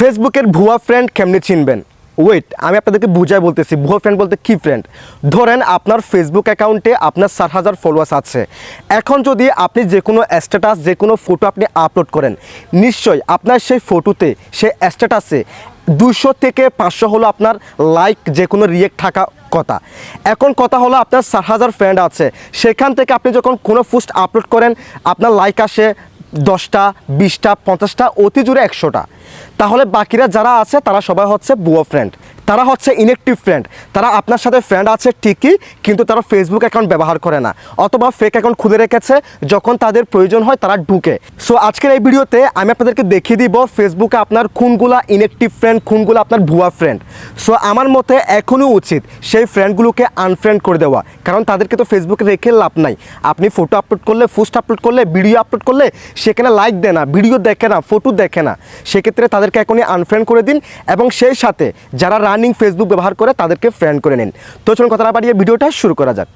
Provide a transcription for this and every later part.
ফেসবুকের ভুয়া ফ্রেন্ড কেমনে চিনবেন? ওয়েট, আমি আপনাদেরকে বুঝাই বলতেছি। ভুয়া ফ্রেন্ড বলতে কি ফ্রেন্ড? ধরেন আপনার ফেসবুক অ্যাকাউন্টে আপনার 60,000 ফলোয়ার্স আছে। এখন যদি আপনি যে কোনো স্ট্যাটাস, যে কোনো ফটো আপনি আপলোড করেন, নিশ্চয়ই আপনার সেই ফটোতে, সেই স্ট্যাটাসে 200 থেকে 500 হলো আপনার লাইক, যে কোনো রিয়েক্ট থাকা কথা। এখন কথা হলো আপনার 60,000 ফ্রেন্ড আছে, সেখান থেকে আপনি যখন কোনো পোস্ট আপলোড করেন আপনার লাইক আসে 10টা, 20টা, 50টা, অতি জোরে 100টা। তাহলে বাকিরা যারা আছে তারা সবাই হচ্ছে ভুয়া ফ্রেন্ড, তারা হচ্ছে ইনঅ্যাক্টিভ ফ্রেন্ড। তারা আপনার সাথে ফ্রেন্ড আছে ঠিকই, কিন্তু তারা ফেসবুক অ্যাকাউন্ট ব্যবহার করে না, অথবা ফেক অ্যাকাউন্ট খুলে রেখেছে, যখন তাদের প্রয়োজন হয় তারা ঢুকে। সো আজকের এই ভিডিওতে আমি আপনাদেরকে দেখিয়ে দিব ফেসবুকে আপনার কোনগুলা ইনঅ্যাক্টিভ ফ্রেন্ড, কোনগুলো আপনার ভুয়া ফ্রেন্ড। সো আমার মতে এখনই উচিত সেই ফ্রেন্ডগুলোকে আনফ্রেন্ড করে দেওয়া, কারণ তাদেরকে তো ফেসবুকে রেখে লাভ নাই। আপনি ফটো আপলোড করলে, পোস্ট আপলোড করলে, ভিডিও আপলোড করলে সেখানে লাইক দেয় না, ভিডিও দেখে না, ফটো দেখে না, সেক্ষেত্রে তাদেরকে এখনই আনফ্রেন্ড করে দিন, এবং সেই সাথে যারা রানিং ফেসবুক ব্যবহার করে তাদেরকে ফ্রেন্ড করে নিন। তো চলুন কথা না বাড়িয়ে ভিডিওটা শুরু করা যাক।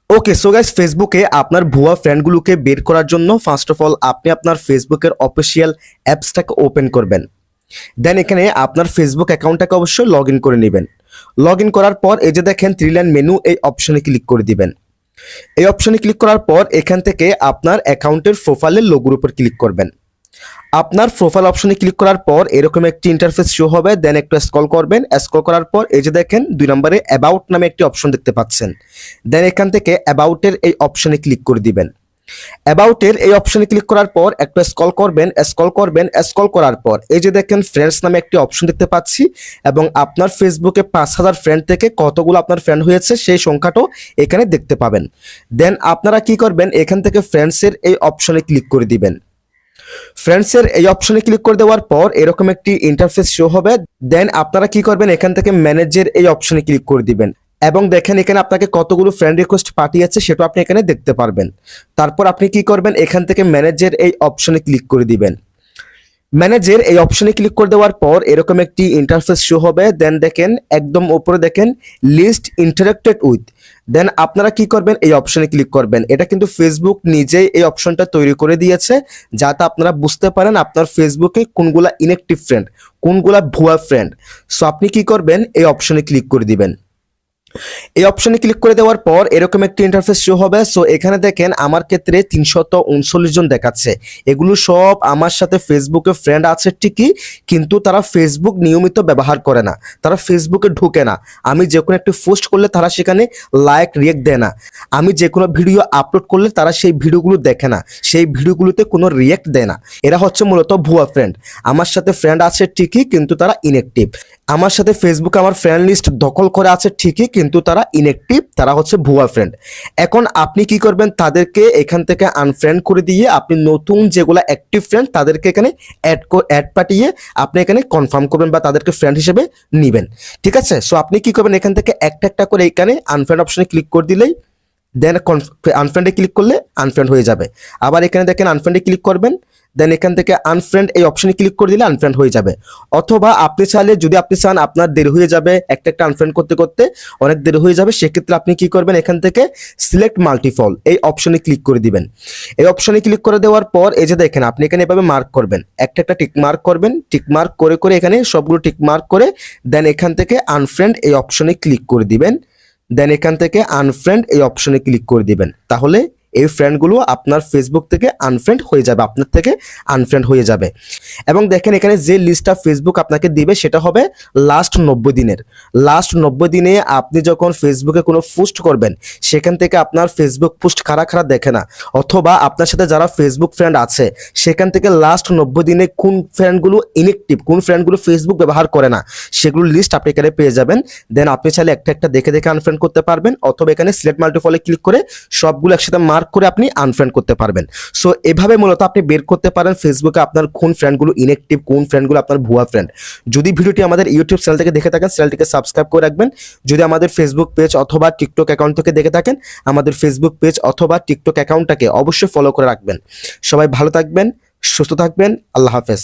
ওকে, সো গাইস, ফেসবুকে আপনার ভুয়া ফ্রেন্ডগুলোকে বের করার জন্য ফার্স্ট অফ অল আপনি আপনার ফেসবুকের অফিসিয়াল অ্যাপসটাকে ওপেন করবেন। দেন এখানে আপনার ফেসবুক অ্যাকাউন্টটাকে অবশ্যই লগ ইন করে নেবেন। লগ ইন করার পর এই যে দেখেন 3 লাইন মেনু, এই অপশনে ক্লিক করে দিবেন। এই অপশনে ক্লিক করার পর এখান থেকে আপনার অ্যাকাউন্টের প্রোফাইলের লোগোর উপর ক্লিক করবেন। আপনার প্রোফাইল অপশনে ক্লিক করার পর এরকম একটি ইন্টারফেস শো হবে। দেন একটু স্ক্রল করবেন। স্ক্রল করার পর এই যে দেখেন 2 নম্বরে অ্যাবাউট নামে একটি অপশন দেখতে পাচ্ছেন। দেন এখান থেকে অ্যাবাউটের এই অপশনে ক্লিক করে দিবেন। অ্যাবাউটের এই অপশনে ক্লিক করার পর একটু স্ক্রল করবেন। স্ক্রল করার পর এই যে দেখেন ফ্রেন্ডস নামে একটি অপশন দেখতে পাচ্ছি, এবং আপনার ফেসবুকে 5,000 ফ্রেন্ড থেকে কতগুলো আপনার ফ্রেন্ড হয়েছে সেই সংখ্যাটাও এখানে দেখতে পাবেন। দেন আপনারা কি করবেন, এখান থেকে ফ্রেন্ডসের এই অপশনে ক্লিক করে দিবেন। ফ্রেন্ডসের এই অপশনে ক্লিক করে দেওয়ার পর এরকম একটি ইন্টারফেস শো হবে। দেন আপনারা কি করবেন, এখান থেকে ম্যানেজের এই অপশনে ক্লিক করে দিবেন, এবং দেখেন এখানে আপনাকে কতগুলো ফ্রেন্ড রিকোয়েস্ট পাঠিয়েছে সেটা আপনি এখানে দেখতে পারবেন। তারপর আপনি কি করবেন, এখান থেকে ম্যানেজের এই অপশনে ক্লিক করে দিবেন। ম্যানেজের এই অপশনে ক্লিক করে দেওয়ার পর এরকম একটি ইন্টারফেস শো হবে। দেন দেখেন একদম উপরে দেখেন লিস্ট ইন্টারেক্টেড উইথ। দেন আপনারা কি করবেন, এই অপশনে ক্লিক করবেন। এটা কিন্তু ফেসবুক নিজেই এই অপশনটা তৈরি করে দিয়েছে, যাতে আপনারা বুঝতে পারেন আপনার ফেসবুকে কোনগুলা ইনঅ্যাক্টিভ ফ্রেন্ড, কোনগুলা ভুয়া ফ্রেন্ড। সো আপনি কি করবেন, এই অপশনে ক্লিক করে দিবেন। এই অপশনে ক্লিক করে দেওয়ার পর এরকম একটি ইন্টারফেস শো হবে। সো এখানে দেখেন আমার ক্ষেত্রে 339 জন দেখাচ্ছে। এগুলো সব আমার সাথে ফেসবুকে ফ্রেন্ড আছে ঠিকই, কিন্তু তারা ফেসবুক নিয়মিত ব্যবহার করে না, তারা ফেসবুকে ঢুকে না। আমি যে কোনো একটি পোস্ট করলে তারা সেখানে লাইক রিয়েক্ট দেয় না। আমি যে কোনো ভিডিও আপলোড করলে তারা সেই ভিডিওগুলো দেখে না, সেই ভিডিওগুলোতে কোনো রিয়েক্ট দেয় না। এরা হচ্ছে মূলত ভুয়া ফ্রেন্ড। আমার সাথে ফ্রেন্ড আছে ঠিকই, কিন্তু তারা ইনঅ্যাক্টিভ। আমার সাথে ফেসবুক আমার ফ্রেন্ড লিস্ট দখল করে আছে ঠিকই, কিন্তু তারা ইনঅ্যাক্টিভ, তারা হচ্ছে ভুয়া ফ্রেন্ড। এখন আপনি কি করবেন, তাদেরকে এখান থেকে আনফ্রেন্ড করে দিয়ে আপনি নতুন যেগুলো অ্যাক্টিভ ফ্রেন্ড তাদেরকে এখানে অ্যাড পাঠিয়ে আপনি এখানে কনফার্ম করবেন বা তাদেরকে ফ্রেন্ড হিসেবে নেবেন। ঠিক আছে? সো আপনি কি করবেন, এখান থেকে একটা একটা করে এখানে আনফ্রেন্ড অপশনে ক্লিক করে দিলেই দেন আনফ্রেন্ডে ক্লিক করলে আনফ্রেন্ড হয়ে যাবে। আবার এখানে দেখেন আনফ্রেন্ডে ক্লিক করবেন। দেন এখান থেকে আনফ্রেন্ড এই অপশনে ক্লিক করে দিলে আনফ্রেন্ড হয়ে যাবে। অথবা আপনি চাইলে, যদি আপনি চান আপনার দেরি হয়ে যাবে, একটা একটা আনফ্রেন্ড করতে করতে অনেক দেরি হয়ে যাবে, সেক্ষেত্রে আপনি কি করবেন, এখান থেকে সিলেক্ট মাল্টিপল এই অপশনে ক্লিক করে দিবেন। এই অপশনে ক্লিক করে দেওয়ার পর এই যে দেখেন আপনি এখানে এভাবে মার্ক করবেন, একটা একটা টিক মার্ক করবেন। টিক মার্ক করে করে এখানে সবগুলো টিক মার্ক করে দেন এখান থেকে আনফ্রেন্ড এই অপশনে ক্লিক করে দিবেন। দেন এখান থেকে আনফ্রেন্ড এই অপশনে ক্লিক করে দিবেন। তাহলে এই ফ্রেন্ডগুলো আপনার ফেসবুক থেকে আনফ্রেন্ড হয়ে যাবে, আপনার থেকে আনফ্রেন্ড হয়ে যাবে। এবং দেখেন এখানে যে লিস্টটা ফেসবুক আপনাকে দিবে সেটা হবে লাস্ট 90 দিনের। লাস্ট 90 দিনে আপনি যখন ফেসবুকে কোনো পোস্ট করবেন, সেখান থেকে আপনার ফেসবুক পোস্ট কারা কারা দেখে না, অথবা আপনার সাথে যারা ফেসবুক ফ্রেন্ড আছে সেখান থেকে লাস্ট 90 দিনে কোন ফ্রেন্ডগুলো ইনঅ্যাক্টিভ, কোন ফ্রেন্ডগুলো ফেসবুক ব্যবহার করে না, সেগুলো লিস্ট আপনি এখানে পেয়ে যাবেন। দেন আপনি চাইলে একটা একটা দেখে দেখে আনফ্রেন্ড করতে পারবেন, অথবা এখানে সিলেক্ট মাল্টিপলে ক্লিক করে সবগুলো একসাথে মার্ক করে আপনি আনফ্রেন্ড করতে পারবেন। সো এভাবে মূলত আপনি বের করতে পারেন ফেসবুকে আপনার কোন ফ্রেন্ডগুলো ইনঅ্যাক্টিভ, কোন ফ্রেন্ডগুলো আপনার ভুয়া ফ্রেন্ড। যদি ভিডিওটি আমাদের ইউটিউব চ্যানেল থেকে দেখে থাকেন, চ্যানেলটিকে সাবস্ক্রাইব করে রাখবেন। যদি আমাদের ফেসবুক পেজ অথবা টিকটক অ্যাকাউন্ট থেকে দেখে থাকেন, আমাদের ফেসবুক পেজ অথবা টিকটক অ্যাকাউন্টটাকে অবশ্যই ফলো করে রাখবেন। সবাই ভালো থাকবেন, সুস্থ থাকবেন। আল্লাহ হাফেজ।